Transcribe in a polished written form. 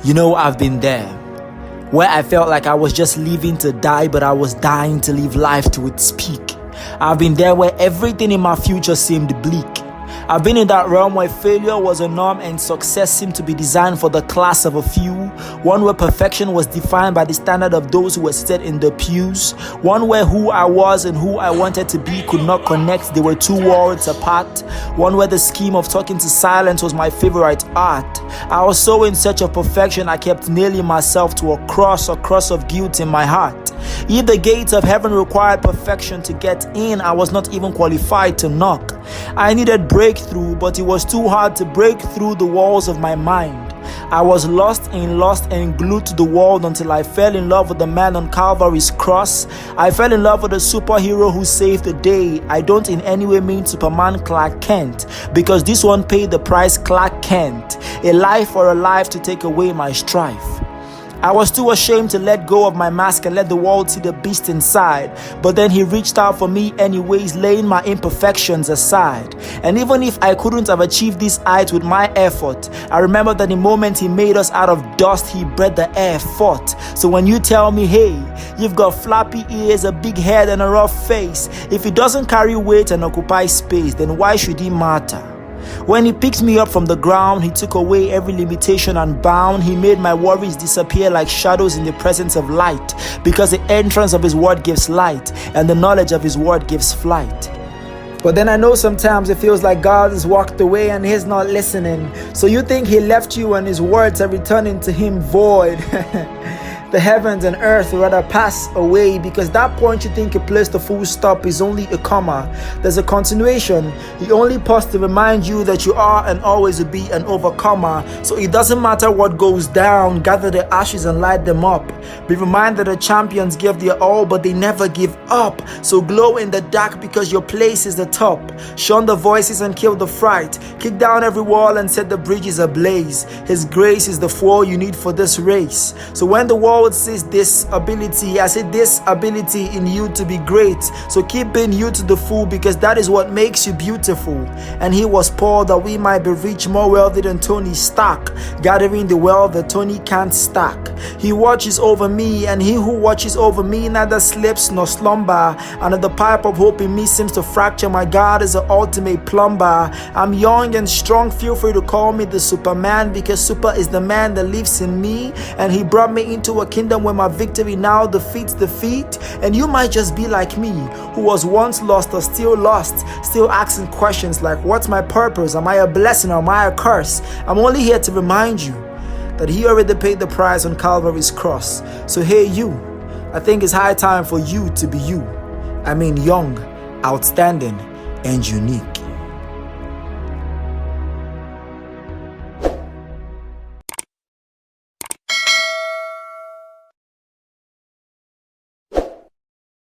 I've been there, where I felt like I was just living to die, but I was dying to live life to its peak. I've been there where everything in my future seemed bleak. I've been in that realm where failure was a norm and success seemed to be designed for the class of a few. One where perfection was defined by the standard of those who were seated in the pews. One where who I was and who I wanted to be could not connect, they were two worlds apart. One where the scheme of talking to silence was my favorite art. I was so in search of perfection, I kept nailing myself to a cross of guilt in my heart. If the gates of heaven required perfection to get in, I was not even qualified to knock. I needed breakthrough, but it was too hard to break through the walls of my mind. I was lost and glued to the wall until I fell in love with the man on Calvary's cross. I fell in love with a superhero who saved the day. I don't in any way mean Superman Clark Kent, because this one paid the price Clark Kent. A life for a life to take away my strife. I was too ashamed to let go of my mask and let the world see the beast inside. But then he reached out for me anyways, laying my imperfections aside. And even if I couldn't have achieved this height with my effort, I remember that the moment he made us out of dust, he bred the air forth. So when you tell me, hey, you've got floppy ears, a big head and a rough face, if he doesn't carry weight and occupy space, then why should he matter? When he picked me up from the ground, he took away every limitation and bound. He made my worries disappear like shadows in the presence of light, because the entrance of his word gives light and the knowledge of his word gives flight. But then I know sometimes it feels like God has walked away and he's not listening. So you think he left you and his words are returning to him void. The heavens and earth will rather pass away, because that point you think he placed a full stop is only a comma. There's a continuation. He only paused to remind you that you are and always will be an overcomer. So it doesn't matter what goes down, gather the ashes and light them up. Be reminded that champions give their all, but they never give up. So glow in the dark, because your place is the top. Shun the voices and kill the fright. Kick down every wall and set the bridges ablaze. His grace is the fuel you need for this race. So when the world sees this ability, I say this ability in you to be great. So keep being you to the full, because that is what makes you beautiful. And he was poor that we might be rich, more wealthy than Tony Stark, gathering the wealth that Tony can't stack. He watches over me, and he who watches over me neither sleeps nor slumber. And if the pipe of hope in me seems to fracture, my God is the ultimate plumber. I'm young and strong, feel free to call me the Superman, because super is the man that lives in me, and he brought me into a kingdom where my victory now defeats defeat. And you might just be like me, who was once lost or still lost, still asking questions like, what's my purpose? Am I a blessing or am I a curse? I'm only here to remind you that he already paid the price on Calvary's cross. So hey you, I think it's high time for you to be you. I mean young, outstanding, and unique.